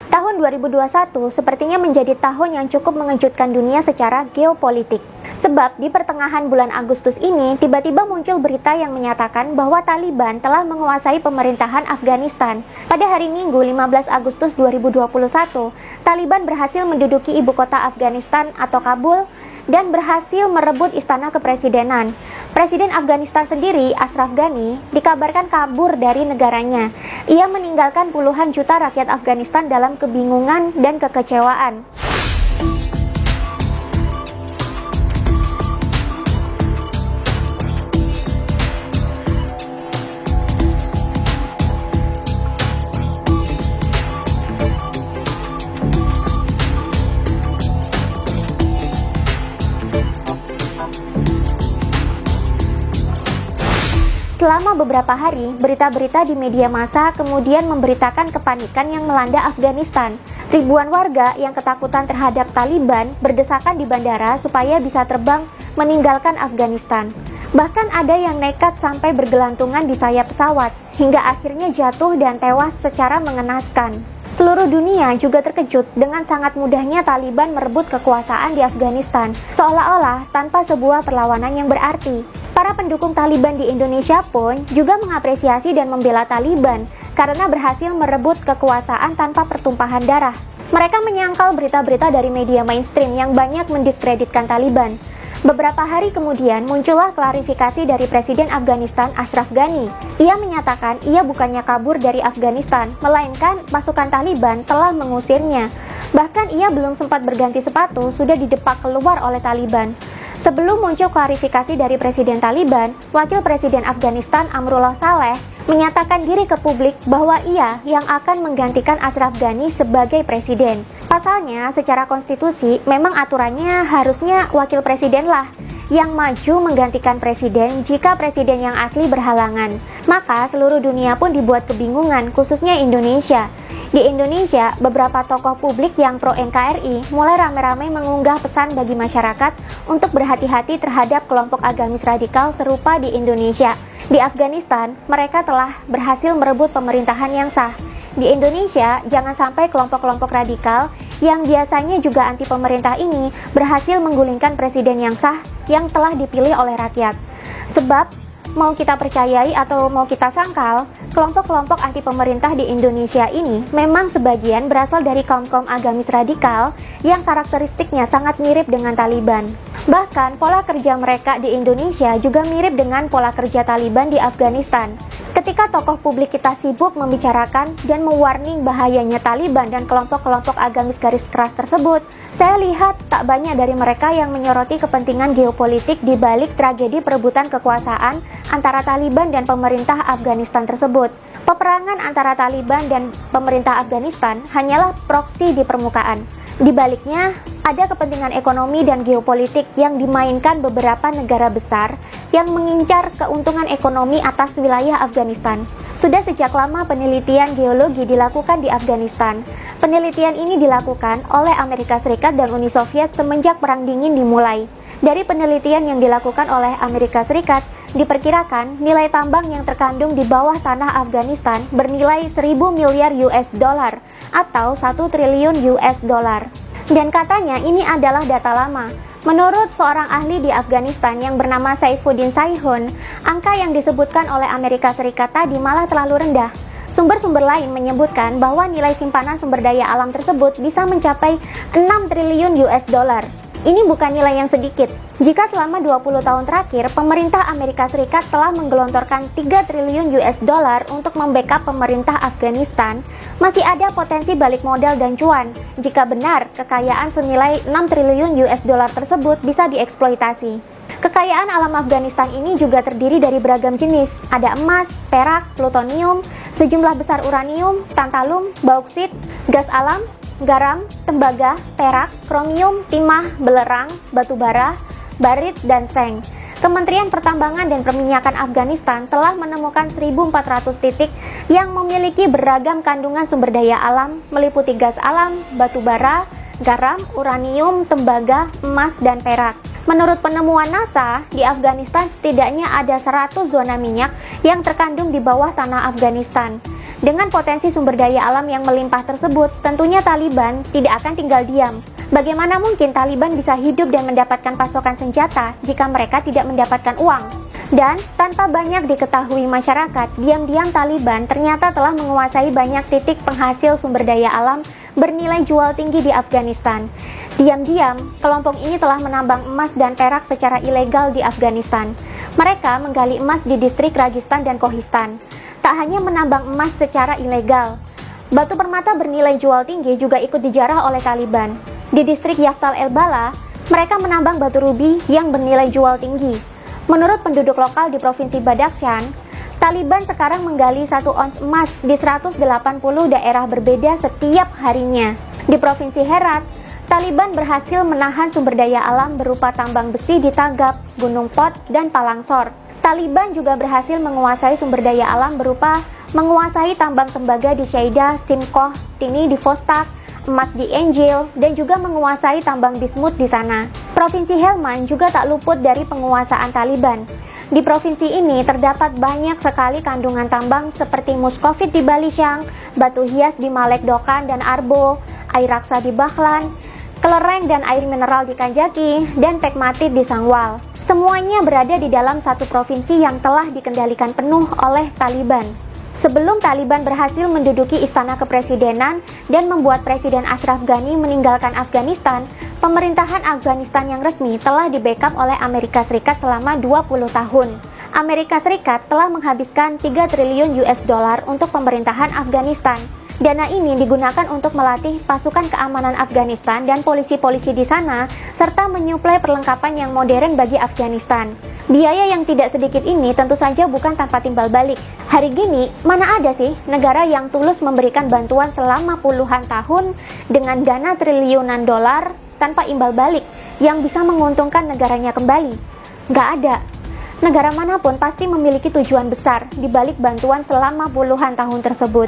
Tahun 2021 sepertinya menjadi tahun yang cukup mengejutkan dunia secara geopolitik. Sebab di pertengahan bulan Agustus ini tiba-tiba muncul berita yang menyatakan bahwa Taliban telah menguasai pemerintahan Afghanistan. Pada hari Minggu 15 Agustus 2021, Taliban berhasil menduduki ibu kota Afghanistan atau Kabul dan berhasil merebut istana kepresidenan. Presiden Afghanistan sendiri, Ashraf Ghani, dikabarkan kabur dari negaranya. Ia meninggalkan puluhan juta rakyat Afghanistan dalam kebingungan dan kekecewaan. Selama beberapa hari, berita-berita di media massa kemudian memberitakan kepanikan yang melanda Afghanistan. Ribuan warga yang ketakutan terhadap Taliban berdesakan di bandara supaya bisa terbang meninggalkan Afghanistan. Bahkan ada yang nekat sampai bergelantungan di sayap pesawat, hingga akhirnya jatuh dan tewas secara mengenaskan. Seluruh dunia juga terkejut dengan sangat mudahnya Taliban merebut kekuasaan di Afghanistan, seolah-olah tanpa sebuah perlawanan yang berarti. Para pendukung Taliban di Indonesia pun juga mengapresiasi dan membela Taliban karena berhasil merebut kekuasaan tanpa pertumpahan darah. Mereka menyangkal berita-berita dari media mainstream yang banyak mendiskreditkan Taliban. Beberapa hari kemudian muncullah klarifikasi dari Presiden Afghanistan Ashraf Ghani. Ia menyatakan ia bukannya kabur dari Afghanistan, melainkan pasukan Taliban telah mengusirnya. Bahkan ia belum sempat berganti sepatu sudah didepak keluar oleh Taliban. Sebelum muncul klarifikasi dari Presiden Taliban, Wakil Presiden Afghanistan Amrullah Saleh menyatakan diri ke publik bahwa ia yang akan menggantikan Ashraf Ghani sebagai presiden. Pasalnya, secara konstitusi, memang aturannya harusnya wakil presidenlah yang maju menggantikan presiden jika presiden yang asli berhalangan. Maka seluruh dunia pun dibuat kebingungan, khususnya Indonesia. Di Indonesia, beberapa tokoh publik yang pro NKRI mulai rame-rame mengunggah pesan bagi masyarakat untuk berhati-hati terhadap kelompok agamis radikal serupa di Indonesia. Di Afghanistan, mereka telah berhasil merebut pemerintahan yang sah. Di Indonesia, jangan sampai kelompok-kelompok radikal yang biasanya juga anti pemerintah ini berhasil menggulingkan presiden yang sah yang telah dipilih oleh rakyat. Sebab, mau kita percayai atau mau kita sangkal, kelompok-kelompok anti pemerintah di Indonesia ini memang sebagian berasal dari kaum-kaum agamis radikal yang karakteristiknya sangat mirip dengan Taliban. Bahkan pola kerja mereka di Indonesia juga mirip dengan pola kerja Taliban di Afghanistan. Ketika tokoh publik kita sibuk membicarakan dan mewarning bahayanya Taliban dan kelompok-kelompok agamis garis keras tersebut, saya lihat tak banyak dari mereka yang menyoroti kepentingan geopolitik di balik tragedi perebutan kekuasaan antara Taliban dan pemerintah Afghanistan tersebut. Peperangan antara Taliban dan pemerintah Afghanistan hanyalah proksi di permukaan. Di baliknya, ada kepentingan ekonomi dan geopolitik yang dimainkan beberapa negara besar yang mengincar keuntungan ekonomi atas wilayah Afghanistan. Sudah sejak lama penelitian geologi dilakukan di Afghanistan. Penelitian ini dilakukan oleh Amerika Serikat dan Uni Soviet semenjak Perang Dingin dimulai. Dari penelitian yang dilakukan oleh Amerika Serikat, diperkirakan nilai tambang yang terkandung di bawah tanah Afghanistan bernilai 1.000 miliar US dollar atau 1 triliun US dollar. Dan katanya ini adalah data lama. Menurut seorang ahli di Afghanistan yang bernama Saifuddin Saihun, angka yang disebutkan oleh Amerika Serikat tadi malah terlalu rendah. Sumber-sumber lain menyebutkan bahwa nilai simpanan sumber daya alam tersebut bisa mencapai 6 triliun US dollar. Ini bukan nilai yang sedikit. Jika selama 20 tahun terakhir, pemerintah Amerika Serikat telah menggelontorkan 3 triliun US dollar untuk membackup pemerintah Afghanistan, masih ada potensi balik modal dan cuan. Jika benar, kekayaan senilai 6 triliun US dollar tersebut bisa dieksploitasi. Kekayaan alam Afghanistan ini juga terdiri dari beragam jenis. Ada emas, perak, plutonium, sejumlah besar uranium, tantalum, bauksit, gas alam, garam, tembaga, perak, kromium, timah, belerang, batu bara, barit, dan seng. Kementerian Pertambangan dan Perminyakan Afghanistan telah menemukan 1.400 titik yang memiliki beragam kandungan sumber daya alam, meliputi gas alam, batu bara, garam, uranium, tembaga, emas, dan perak. Menurut penemuan NASA, di Afghanistan setidaknya ada 100 zona minyak yang terkandung di bawah tanah Afghanistan. Dengan potensi sumber daya alam yang melimpah tersebut, tentunya Taliban tidak akan tinggal diam. Bagaimana mungkin Taliban bisa hidup dan mendapatkan pasokan senjata jika mereka tidak mendapatkan uang? Dan tanpa banyak diketahui masyarakat, diam-diam Taliban ternyata telah menguasai banyak titik penghasil sumber daya alam bernilai jual tinggi di Afghanistan. Diam-diam, kelompok ini telah menambang emas dan perak secara ilegal di Afghanistan. Mereka menggali emas di distrik Ragistan dan Kohistan. Tak hanya menambang emas secara ilegal, batu permata bernilai jual tinggi juga ikut dijarah oleh Taliban. Di distrik Yaftal El-Bala, mereka menambang batu rubi yang bernilai jual tinggi. Menurut penduduk lokal di Provinsi Badakhshan, Taliban sekarang menggali 1 ons emas di 180 daerah berbeda setiap harinya. Di Provinsi Herat, Taliban berhasil menahan sumber daya alam berupa tambang besi di Tagap, Gunung Pot, dan Palangsor. Taliban juga berhasil menguasai sumber daya alam berupa menguasai tambang tembaga di Shaida, Simkoh, Tini di Vostok, emas di Angel, dan juga menguasai tambang bismut di sana. Provinsi Helmand juga tak luput dari penguasaan Taliban. Di provinsi ini terdapat banyak sekali kandungan tambang seperti muskovit di Balisang, batu hias di Malek Dokan dan Arbo, air raksa di Baghlan, kelereng dan air mineral di Kanjaki, dan pegmatit di Sangwal. Semuanya berada di dalam satu provinsi yang telah dikendalikan penuh oleh Taliban. Sebelum Taliban berhasil menduduki istana kepresidenan dan membuat Presiden Ashraf Ghani meninggalkan Afghanistan, pemerintahan Afghanistan yang resmi telah di-backup oleh Amerika Serikat selama 20 tahun. Amerika Serikat telah menghabiskan 3 triliun US dollar untuk pemerintahan Afghanistan. Dana ini digunakan untuk melatih pasukan keamanan Afghanistan dan polisi-polisi di sana, serta menyuplai perlengkapan yang modern bagi Afghanistan. Biaya yang tidak sedikit ini tentu saja bukan tanpa timbal balik. Hari gini, mana ada sih negara yang tulus memberikan bantuan selama puluhan tahun dengan dana triliunan dolar tanpa imbal balik yang bisa menguntungkan negaranya kembali? Nggak ada. Negara manapun pasti memiliki tujuan besar di balik bantuan selama puluhan tahun tersebut.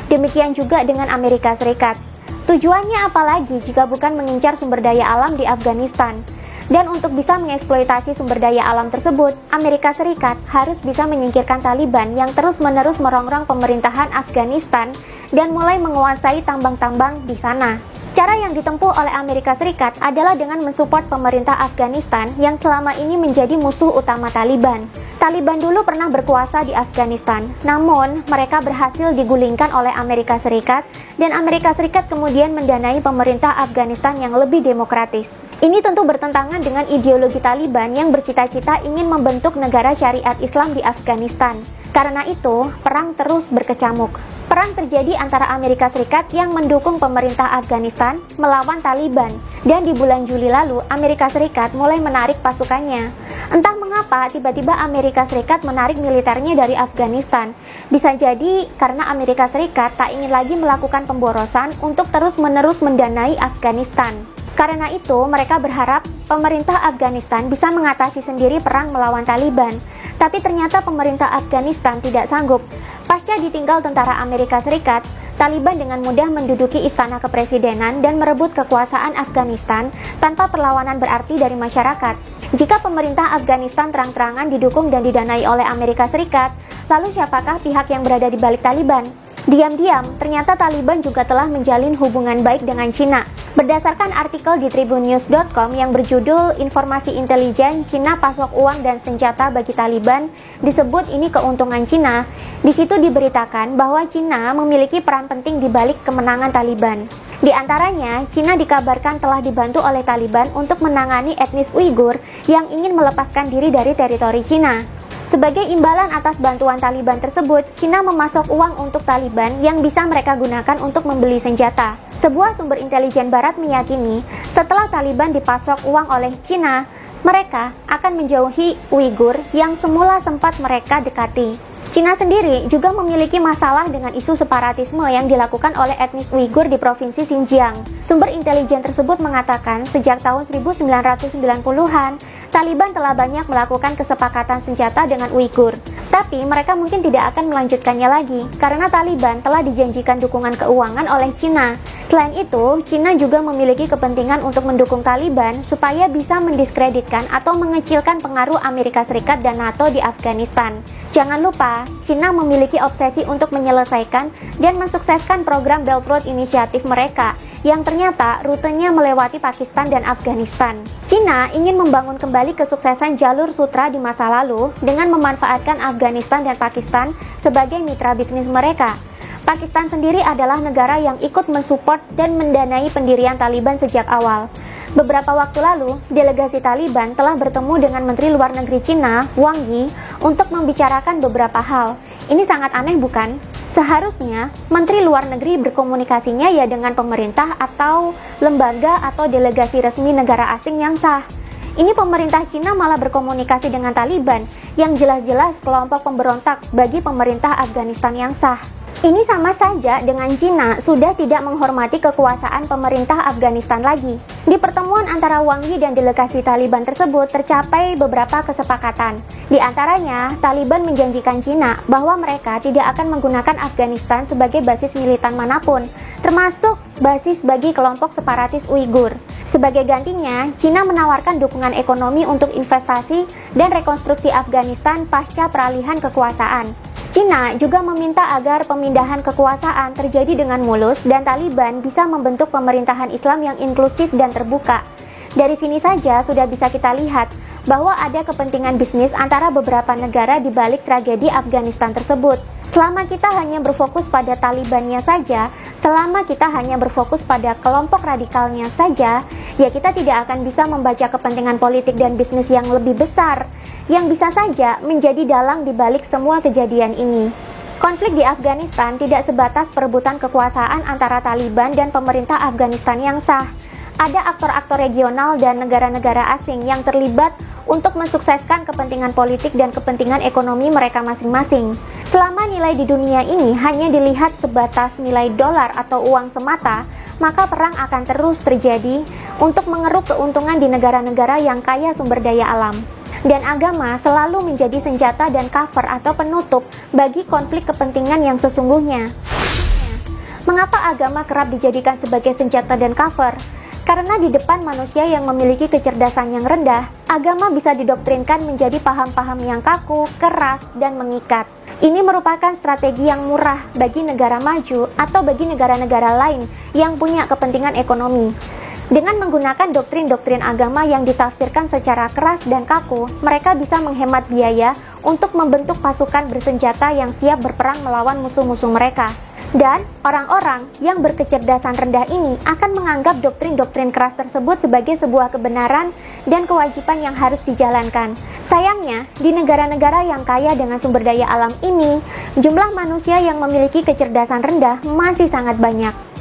Demikian juga dengan Amerika Serikat. Tujuannya apalagi jika bukan mengincar sumber daya alam di Afghanistan. Dan untuk bisa mengeksploitasi sumber daya alam tersebut, Amerika Serikat harus bisa menyingkirkan Taliban yang terus-menerus merongrong pemerintahan Afghanistan dan mulai menguasai tambang-tambang di sana. Cara yang ditempuh oleh Amerika Serikat adalah dengan mensupport pemerintah Afghanistan yang selama ini menjadi musuh utama Taliban. Taliban dulu pernah berkuasa di Afghanistan, namun mereka berhasil digulingkan oleh Amerika Serikat dan Amerika Serikat kemudian mendanai pemerintah Afghanistan yang lebih demokratis. Ini tentu bertentangan dengan ideologi Taliban yang bercita-cita ingin membentuk negara syariat Islam di Afghanistan. Karena itu, perang terus berkecamuk. Perang terjadi antara Amerika Serikat yang mendukung pemerintah Afghanistan melawan Taliban. Dan di bulan Juli lalu, Amerika Serikat mulai menarik pasukannya. Entah mengapa, tiba-tiba Amerika Serikat menarik militernya dari Afghanistan. Bisa jadi karena Amerika Serikat tak ingin lagi melakukan pemborosan untuk terus-menerus mendanai Afghanistan. Karena itu, mereka berharap pemerintah Afghanistan bisa mengatasi sendiri perang melawan Taliban. Tapi ternyata pemerintah Afghanistan tidak sanggup. Pasca ditinggal tentara Amerika Serikat, Taliban dengan mudah menduduki istana kepresidenan dan merebut kekuasaan Afghanistan tanpa perlawanan berarti dari masyarakat. Jika pemerintah Afghanistan terang-terangan didukung dan didanai oleh Amerika Serikat, lalu siapakah pihak yang berada di balik Taliban? Diam-diam, ternyata Taliban juga telah menjalin hubungan baik dengan Cina. Berdasarkan artikel di tribunnews.com yang berjudul Informasi Intelijen Cina Pasok Uang dan Senjata bagi Taliban, disebut ini keuntungan Cina. Di situ diberitakan bahwa Cina memiliki peran penting di balik kemenangan Taliban. Di antaranya, Cina dikabarkan telah dibantu oleh Taliban untuk menangani etnis Uighur yang ingin melepaskan diri dari teritori Cina. Sebagai imbalan atas bantuan Taliban tersebut, Cina memasok uang untuk Taliban yang bisa mereka gunakan untuk membeli senjata. Sebuah sumber intelijen barat meyakini, setelah Taliban dipasok uang oleh Cina, mereka akan menjauhi Uighur yang semula sempat mereka dekati. Cina sendiri juga memiliki masalah dengan isu separatisme yang dilakukan oleh etnis Uighur di Provinsi Xinjiang. Sumber intelijen tersebut mengatakan sejak tahun 1990-an, Taliban telah banyak melakukan kesepakatan senjata dengan Uighur. Tapi mereka mungkin tidak akan melanjutkannya lagi karena Taliban telah dijanjikan dukungan keuangan oleh Cina. Selain itu, Cina juga memiliki kepentingan untuk mendukung Taliban supaya bisa mendiskreditkan atau mengecilkan pengaruh Amerika Serikat dan NATO di Afghanistan. Jangan lupa, Cina memiliki obsesi untuk menyelesaikan dan mensukseskan program Belt Road Initiative mereka yang ternyata rutenya melewati Pakistan dan Afghanistan. Cina ingin membangun kembali kesuksesan jalur sutra di masa lalu dengan memanfaatkan Afghanistan dan Pakistan sebagai mitra bisnis mereka. Pakistan sendiri adalah negara yang ikut mensupport dan mendanai pendirian Taliban sejak awal. Beberapa waktu lalu, delegasi Taliban telah bertemu dengan Menteri Luar Negeri Cina, Wang Yi, untuk membicarakan beberapa hal. Ini sangat aneh, bukan? Seharusnya, Menteri Luar Negeri berkomunikasinya ya dengan pemerintah atau lembaga atau delegasi resmi negara asing yang sah. Ini pemerintah Cina malah berkomunikasi dengan Taliban, yang jelas-jelas kelompok pemberontak bagi pemerintah Afghanistan yang sah. Ini sama saja dengan Cina sudah tidak menghormati kekuasaan pemerintah Afghanistan lagi. Di pertemuan antara Wang Yi dan delegasi Taliban tersebut tercapai beberapa kesepakatan. Di antaranya, Taliban menjanjikan Cina bahwa mereka tidak akan menggunakan Afghanistan sebagai basis militan manapun, termasuk basis bagi kelompok separatis Uighur. Sebagai gantinya, Cina menawarkan dukungan ekonomi untuk investasi dan rekonstruksi Afghanistan pasca peralihan kekuasaan. Cina juga meminta agar pemindahan kekuasaan terjadi dengan mulus dan Taliban bisa membentuk pemerintahan Islam yang inklusif dan terbuka. Dari sini saja sudah bisa kita lihat bahwa ada kepentingan bisnis antara beberapa negara di balik tragedi Afghanistan tersebut. Selama kita hanya berfokus pada Talibannya saja, selama kita hanya berfokus pada kelompok radikalnya saja, ya kita tidak akan bisa membaca kepentingan politik dan bisnis yang lebih besar, yang bisa saja menjadi dalang di balik semua kejadian ini. Konflik di Afghanistan tidak sebatas perebutan kekuasaan antara Taliban dan pemerintah Afghanistan yang sah. Ada aktor-aktor regional dan negara-negara asing yang terlibat untuk mensukseskan kepentingan politik dan kepentingan ekonomi mereka masing-masing. Selama nilai di dunia ini hanya dilihat sebatas nilai dolar atau uang semata, maka perang akan terus terjadi untuk mengeruk keuntungan di negara-negara yang kaya sumber daya alam. Dan agama selalu menjadi senjata dan cover atau penutup bagi konflik kepentingan yang sesungguhnya. Mengapa agama kerap dijadikan sebagai senjata dan cover? Karena di depan manusia yang memiliki kecerdasan yang rendah, agama bisa didoktrinkan menjadi paham-paham yang kaku, keras, dan mengikat. Ini merupakan strategi yang murah bagi negara maju atau bagi negara-negara lain yang punya kepentingan ekonomi. Dengan menggunakan doktrin-doktrin agama yang ditafsirkan secara keras dan kaku, mereka bisa menghemat biaya untuk membentuk pasukan bersenjata yang siap berperang melawan musuh-musuh mereka. Dan orang-orang yang berkecerdasan rendah ini akan menganggap doktrin-doktrin keras tersebut sebagai sebuah kebenaran dan kewajiban yang harus dijalankan. Sayangnya, di negara-negara yang kaya dengan sumber daya alam ini, jumlah manusia yang memiliki kecerdasan rendah masih sangat banyak.